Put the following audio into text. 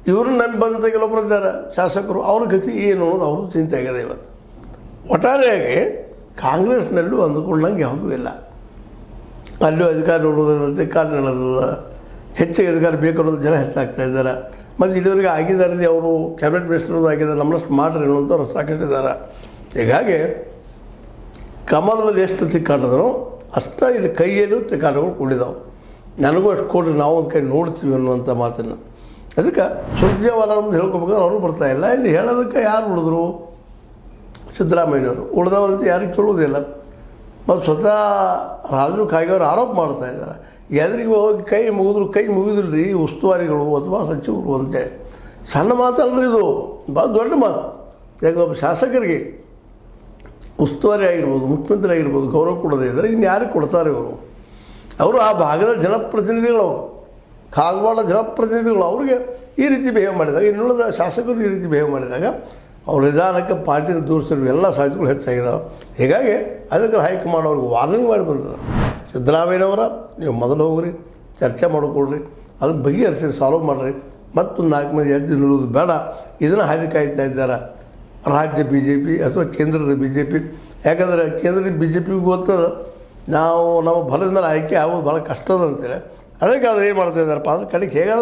ಇವರು ನನ್ನ ಬಂದಂಥ ಕೆಲವೊಬ್ಬರು ಇದ್ದಾರೆ ಶಾಸಕರು, ಅವ್ರ ಗತಿ ಏನು ಅನ್ನೋದು ಅವರು ಚಿಂತೆ ಆಗಿದೆ ಇವತ್ತು. ಒಟ್ಟಾರೆಯಾಗಿ ಕಾಂಗ್ರೆಸ್ನಲ್ಲೂ ಅಂದುಕೊಂಡಂಗೆ ಯಾವುದೂ ಇಲ್ಲ. ಅಲ್ಲೂ ಅಧಿಕಾರ ನೋಡೋದಂತೆ ಕಾಲ ನಡೆದದ, ಹೆಚ್ಚಿಗೆ ಅಧಿಕಾರ ಬೇಕು ಅನ್ನೋದು ಜನ ಹೆಚ್ಚಾಗ್ತಾ ಇದ್ದಾರೆ. ಮತ್ತು ಇಲ್ಲಿವರೆಗೆ ಆಗಿದ್ದಾರೆ, ಅವರು ಕ್ಯಾಬಿನೆಟ್ ಮಿನಿಸ್ಟರ್ದು ಆಗಿದ್ದಾರೆ, ನಮ್ಮಷ್ಟು ಮಾಡ್ರಿ ಅನ್ನೋಂಥವ್ರು ಸಾಕಷ್ಟಿದ್ದಾರೆ. ಹೀಗಾಗಿ ಕಮಲದಲ್ಲಿ ಎಷ್ಟು ತಿಕ್ಕಾಡಿದ್ರು ಅಷ್ಟೇ ಇಲ್ಲಿ ಕೈಯಲ್ಲೂ ತಿಕ್ಕಾಟಗಳು ಕೂಡಿದಾವೆ. ನನಗೂ ಅಷ್ಟು ಕೊಡ್ರಿ, ನಾವು ಒಂದು ಕೈ ನೋಡ್ತೀವಿ ಅನ್ನುವಂಥ ಮಾತನ್ನು. ಅದಕ್ಕೆ ಸುರ್ಜೇವಾಲ ನಮ್ದು ಹೇಳ್ಕೊಬೇಕಾದ್ರೆ ಅವರು ಬರ್ತಾಯಿಲ್ಲ. ಇಲ್ಲಿ ಹೇಳೋದಕ್ಕೆ ಯಾರು ಉಳಿದ್ರು? ಸಿದ್ದರಾಮಯ್ಯನವರು. ಉಳಿದವರಂತ ಯಾರಿಗೂ ಕೇಳೋದಿಲ್ಲ. ಮತ್ತು ಸ್ವತಃ ರಾಜು ಕಾಯ್ಗೆಯವರು ಆರೋಪ ಮಾಡ್ತಾ ಇದ್ದಾರೆ, ಎದುರಿಗೆ ಹೋಗಿ ಕೈ ಮುಗಿದಿಲ್ಲ ರೀ ಉಸ್ತುವಾರಿಗಳು ಅಥವಾ ಸಚಿವರು ಅಂತೇಳಿ. ಸಣ್ಣ ಮಾತಲ್ರಿ ಇದು, ಭಾಳ ದೊಡ್ಡ ಮಾತು. ಯಾಕೆ ಒಬ್ಬ ಶಾಸಕರಿಗೆ ಉಸ್ತುವಾರಿ ಆಗಿರ್ಬೋದು, ಮುಖ್ಯಮಂತ್ರಿ ಆಗಿರ್ಬೋದು, ಗೌರವ ಕೊಡೋದೇ ಇದ್ದರೆ ಇನ್ನು ಯಾರಿಗೆ ಕೊಡ್ತಾರೆ ಇವರು? ಅವರು ಆ ಭಾಗದ ಜನಪ್ರತಿನಿಧಿಗಳು, ಕಾಗವಾಡ ಜನಪ್ರತಿನಿಧಿಗಳು. ಅವ್ರಿಗೆ ಈ ರೀತಿ ಬಿಹೇವ್ ಮಾಡಿದಾಗ, ಇನ್ನುಳಿದ ಶಾಸಕರು ಈ ರೀತಿ ಬಿಹೇವ್ ಮಾಡಿದಾಗ ಅವ್ರ ನಿಧಾನಕ್ಕೆ ಪಾರ್ಟಿನ ದೂರಿಸಿರುವ ಎಲ್ಲ ಸಾಧ್ಯತೆಗಳು ಹೆಚ್ಚಾಗಿದ್ದಾವೆ. ಹೀಗಾಗಿ ಅದಕ್ಕೆ ಹೈಕಮಾಂಡ್ ಅವ್ರಿಗೆ ವಾರ್ನಿಂಗ್ ಮಾಡಿ ಬಂದದ. ಸಿದ್ದರಾಮಯ್ಯನವರ ನೀವು ಮೊದಲು ಹೋಗ್ರಿ, ಚರ್ಚೆ ಮಾಡಿಕೊಳ್ರಿ, ಅದನ್ನು ಬಗೆಹರಿಸಿ ಸಾಲ್ವ್ ಮಾಡಿರಿ. ಮತ್ತೊಂದು 4 ಮಂದಿ ಎದ್ದು ನಿಲ್ಲೋದು ಬೇಡ. ಇದನ್ನು ಹಾದಿ ಕಾಯ್ತಾ ಇದ್ದಾರೆ ರಾಜ್ಯ ಬಿ ಜೆ ಪಿ ಅಥವಾ ಕೇಂದ್ರದ ಬಿ ಜೆ ಪಿ. ಯಾಕಂದರೆ ಕೇಂದ್ರದ ಬಿ ಜೆ ಪಿಗೂ ಗೊತ್ತದ ನಾವು ನಮ್ಮ ಬಲದ ಮೇಲೆ ಆಯ್ಕೆ ಆಗೋದು ಭಾಳ ಕಷ್ಟದ ಅಂತೇಳಿ. ಅದಕ್ಕೆ ಅವ್ರು ಏನು ಮಾಡ್ತಾ ಇದ್ದಾರಪ್ಪ ಅಂದ್ರೆ ಕಡೆಗೆ ಹೇಗಾದ್ರೂ